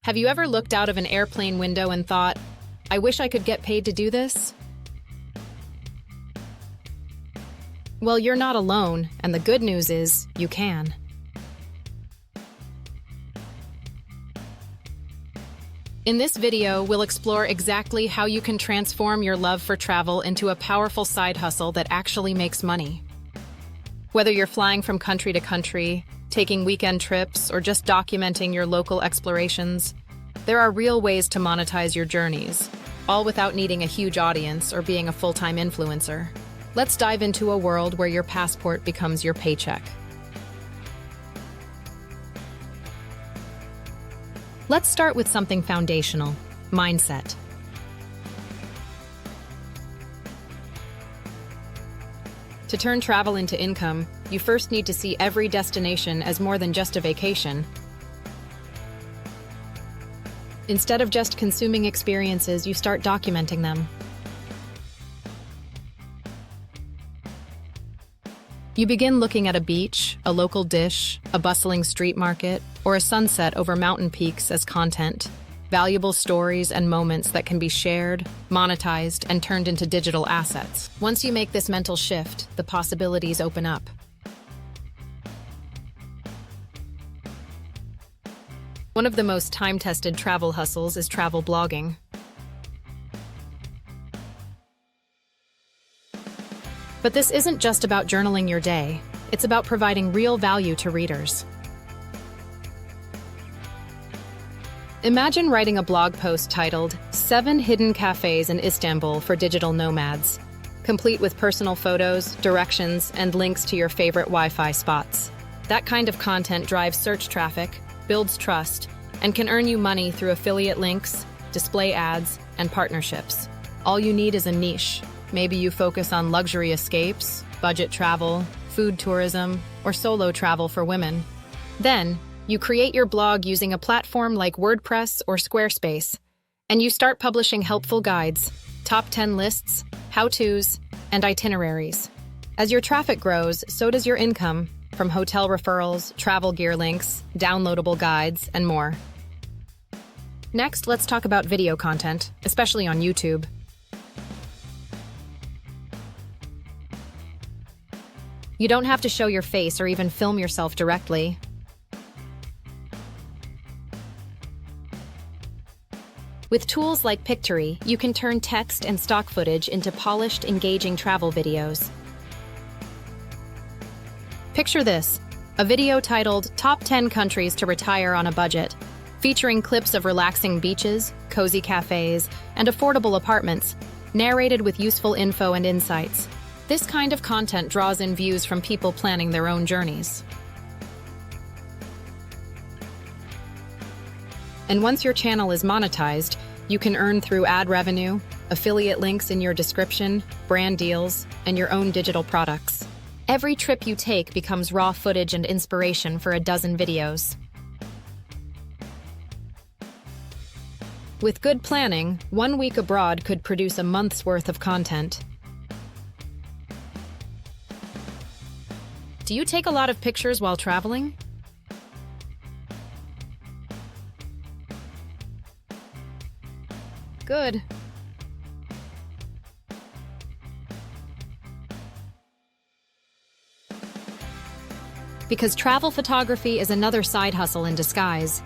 Have you ever looked out of an airplane window and thought, I wish I could get paid to do this? Well, you're not alone, and the good news is, you can. In this video, we'll explore exactly how you can transform your love for travel into a powerful side hustle that actually makes money. Whether you're flying from country to country, taking weekend trips, or just documenting your local explorations, there are real ways to monetize your journeys, all without needing a huge audience or being a full-time influencer. Let's dive into a world where your passport becomes your paycheck. Let's start with something foundational: mindset. To turn travel into income, you first need to see every destination as more than just a vacation. Instead of just consuming experiences, you start documenting them. You begin looking at a beach, a local dish, a bustling street market, or a sunset over mountain peaks as content, valuable stories and moments that can be shared, monetized, and turned into digital assets. Once you make this mental shift, the possibilities open up. One of the most time-tested travel hustles is travel blogging. But this isn't just about journaling your day. It's about providing real value to readers. Imagine writing a blog post titled, "7 Hidden Cafes in Istanbul for Digital Nomads," complete with personal photos, directions, and links to your favorite Wi-Fi spots. That kind of content drives search traffic, builds trust, and can earn you money through affiliate links, display ads, and partnerships. All you need is a niche. Maybe you focus on luxury escapes, budget travel, food tourism, or solo travel for women. Then, you create your blog using a platform like WordPress or Squarespace, and you start publishing helpful guides, top 10 lists, how-tos, and itineraries. As your traffic grows, so does your income, from hotel referrals, travel gear links, downloadable guides, and more. Next, let's talk about video content, especially on YouTube. You don't have to show your face or even film yourself directly. With tools like Pictory, you can turn text and stock footage into polished, engaging travel videos. Picture this: a video titled "Top 10 Countries to Retire on a Budget," featuring clips of relaxing beaches, cozy cafes, and affordable apartments, narrated with useful info and insights. This kind of content draws in views from people planning their own journeys. And once your channel is monetized, you can earn through ad revenue, affiliate links in your description, brand deals, and your own digital products. Every trip you take becomes raw footage and inspiration for a dozen videos. With good planning, 1 week abroad could produce a month's worth of content. Do you take a lot of pictures while traveling? Good. Because travel photography is another side hustle in disguise.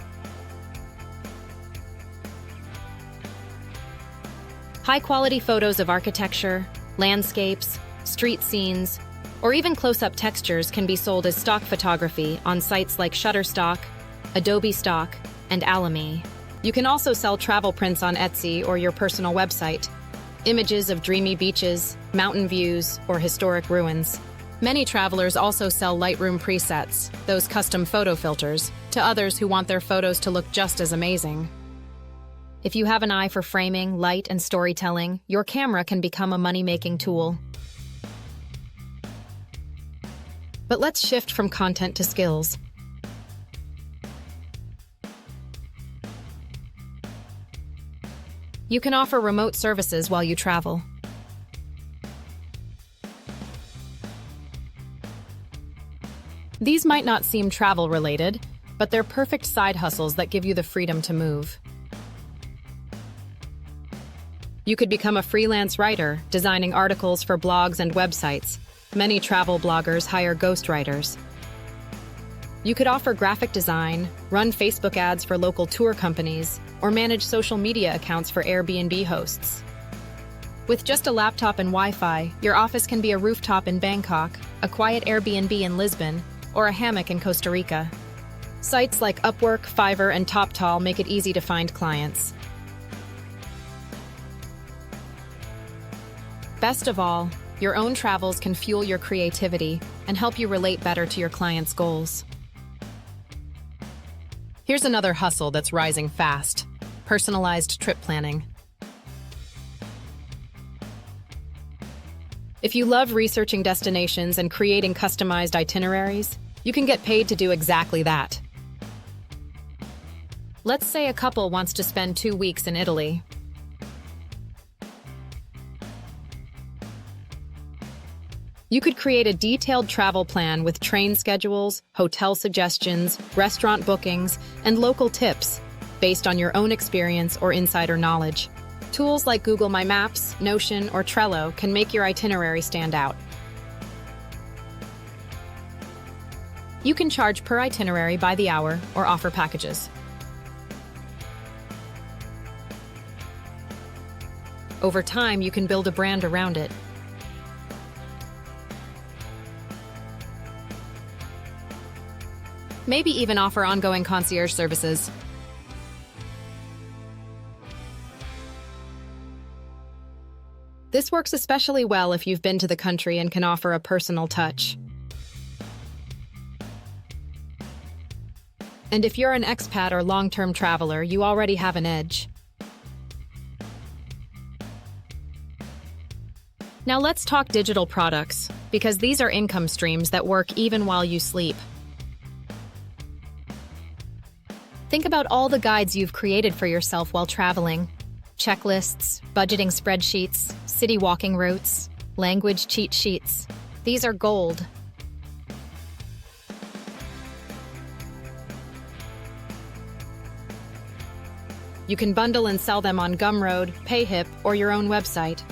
High-quality photos of architecture, landscapes, street scenes, or even close-up textures can be sold as stock photography on sites like Shutterstock, Adobe Stock, and Alamy. You can also sell travel prints on Etsy or your personal website, images of dreamy beaches, mountain views, or historic ruins. Many travelers also sell Lightroom presets, those custom photo filters, to others who want their photos to look just as amazing. If you have an eye for framing, light, and storytelling, your camera can become a money-making tool. But let's shift from content to skills. You can offer remote services while you travel. These might not seem travel-related, but they're perfect side hustles that give you the freedom to move. You could become a freelance writer, designing articles for blogs and websites. Many travel bloggers hire ghostwriters. You could offer graphic design, run Facebook ads for local tour companies, or manage social media accounts for Airbnb hosts. With just a laptop and Wi-Fi, your office can be a rooftop in Bangkok, a quiet Airbnb in Lisbon, or a hammock in Costa Rica. Sites like Upwork, Fiverr, and TopTal make it easy to find clients. Best of all, your own travels can fuel your creativity and help you relate better to your clients' goals. Here's another hustle that's rising fast: personalized trip planning. If you love researching destinations and creating customized itineraries, you can get paid to do exactly that. Let's say a couple wants to spend 2 weeks in Italy. You could create a detailed travel plan with train schedules, hotel suggestions, restaurant bookings, and local tips based on your own experience or insider knowledge. Tools like Google My Maps, Notion, or Trello can make your itinerary stand out. You can charge per itinerary by the hour or offer packages. Over time, you can build a brand around it. Maybe even offer ongoing concierge services. This works especially well if you've been to the country and can offer a personal touch. And if you're an expat or long-term traveler, you already have an edge. Now let's talk digital products, because these are income streams that work even while you sleep. Think about all the guides you've created for yourself while traveling. Checklists, budgeting spreadsheets, city walking routes, language cheat sheets. These are gold. You can bundle and sell them on Gumroad, Payhip, or your own website.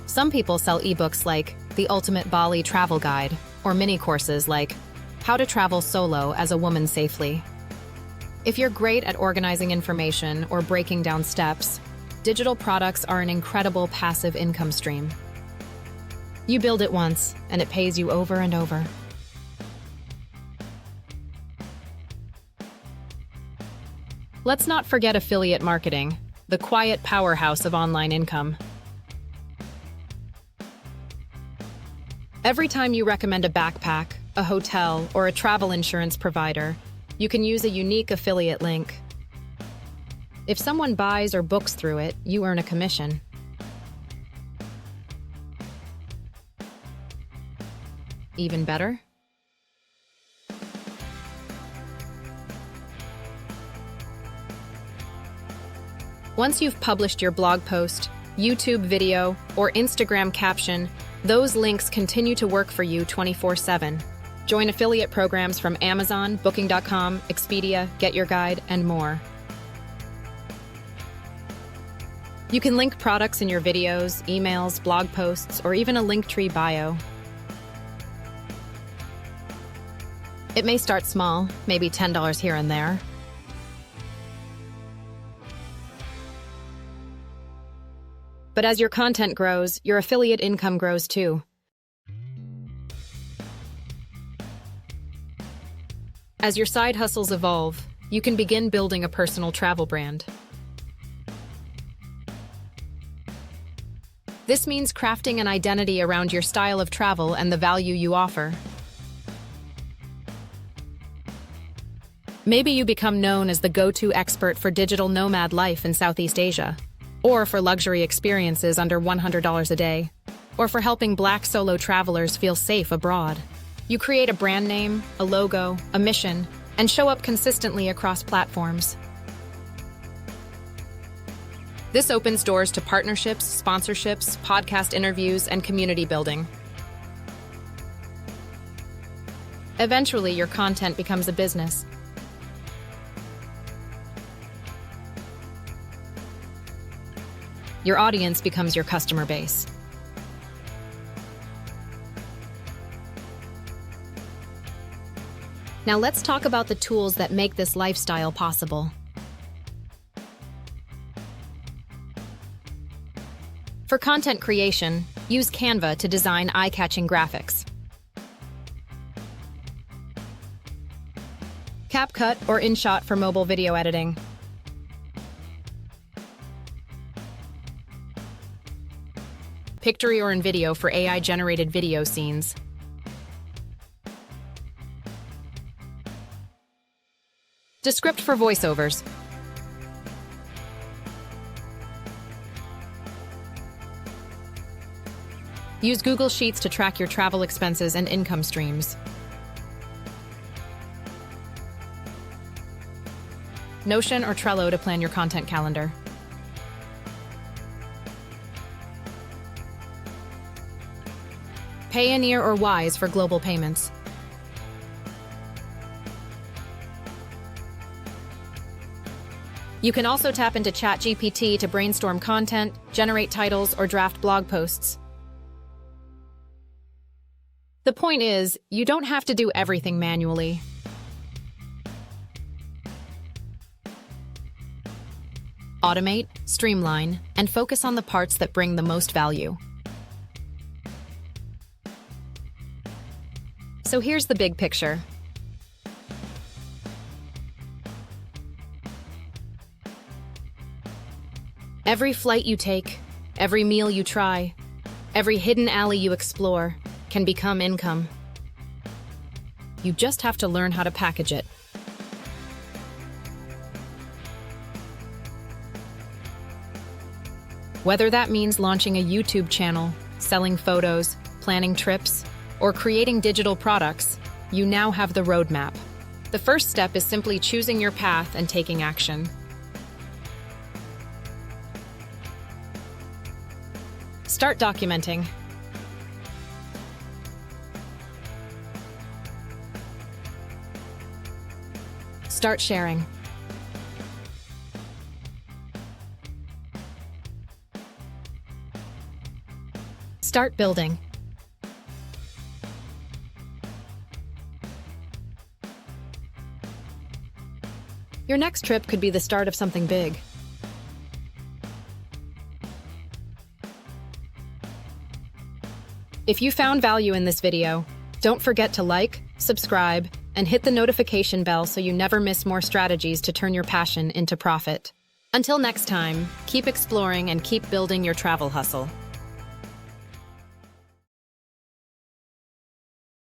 Some people sell ebooks like The Ultimate Bali Travel Guide, or mini courses like How to Travel Solo as a Woman Safely. If you're great at organizing information or breaking down steps, digital products are an incredible passive income stream. You build it once, and it pays you over and over. Let's not forget affiliate marketing, the quiet powerhouse of online income. Every time you recommend a backpack, a hotel, or a travel insurance provider, you can use a unique affiliate link. If someone buys or books through it, you earn a commission. Even better? Once you've published your blog post, YouTube video, or Instagram caption, those links continue to work for you 24/7. Join affiliate programs from Amazon, Booking.com, Expedia, Get Your Guide, and more. You can link products in your videos, emails, blog posts, or even a Linktree bio. It may start small, maybe $10 here and there. But as your content grows, your affiliate income grows too. As your side hustles evolve, you can begin building a personal travel brand. This means crafting an identity around your style of travel and the value you offer. Maybe you become known as the go-to expert for digital nomad life in Southeast Asia, or for luxury experiences under $100 a day, or for helping Black solo travelers feel safe abroad. You create a brand name, a logo, a mission, and show up consistently across platforms. This opens doors to partnerships, sponsorships, podcast interviews, and community building. Eventually, your content becomes a business. Your audience becomes your customer base. Now let's talk about the tools that make this lifestyle possible. For content creation, use Canva to design eye-catching graphics. CapCut or InShot for mobile video editing. Pictory or InVideo for AI-generated video scenes. Descript for voiceovers. Use Google Sheets to track your travel expenses and income streams. Notion or Trello to plan your content calendar. Payoneer or Wise for global payments. You can also tap into ChatGPT to brainstorm content, generate titles, or draft blog posts. The point is, you don't have to do everything manually. Automate, streamline, and focus on the parts that bring the most value. So here's the big picture. Every flight you take, every meal you try, every hidden alley you explore can become income. You just have to learn how to package it. Whether that means launching a YouTube channel, selling photos, planning trips, or creating digital products, you now have the roadmap. The first step is simply choosing your path and taking action. Start documenting. Start sharing. Start building. Your next trip could be the start of something big. If you found value in this video, don't forget to like, subscribe, and hit the notification bell so you never miss more strategies to turn your passion into profit. Until next time, keep exploring and keep building your travel hustle.